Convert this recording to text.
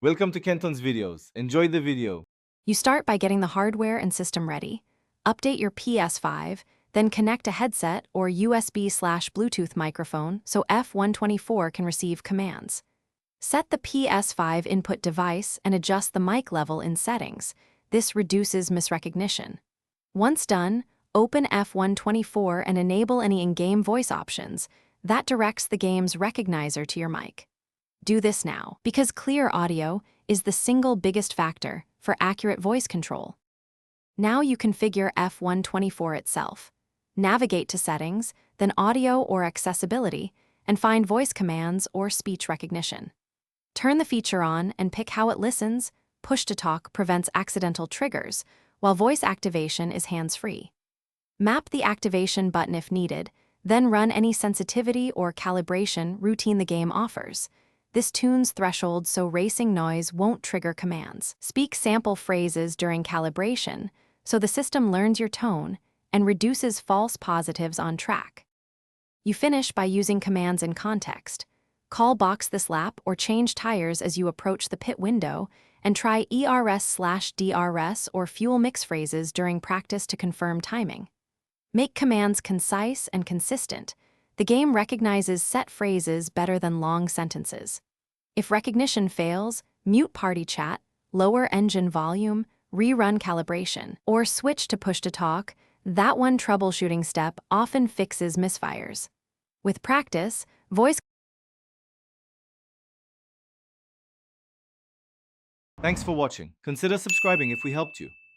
Welcome to Kenton's videos. Enjoy the video. You start by getting the hardware and system ready. Update your PS5, then connect a headset or USB/Bluetooth microphone so F124 can receive commands. Set the PS5 input device and adjust the mic level in settings. This reduces misrecognition. Once done, open F124 and enable any in-game voice options. That directs the game's recognizer to your mic. Do this now, because clear audio is the single biggest factor for accurate voice control. Now you configure F124 itself. Navigate to Settings, then Audio or Accessibility, and find voice commands or speech recognition. Turn the feature on and pick how it listens. Push-to-talk prevents accidental triggers, while voice activation is hands-free. Map the activation button if needed, then run any sensitivity or calibration routine the game offers. This tunes thresholds so racing noise won't trigger commands. Speak sample phrases during calibration, so the system learns your tone and reduces false positives on track. You finish by using commands in context. Call box this lap or change tires as you approach the pit window, and try ERS/DRS or fuel mix phrases during practice to confirm timing. Make commands concise and consistent. The game recognizes set phrases better than long sentences. If recognition fails, mute party chat, lower engine volume, rerun calibration, or switch to push-to-talk. That one troubleshooting step often fixes misfires. With practice, voice. Thanks for watching. Consider subscribing if we helped you.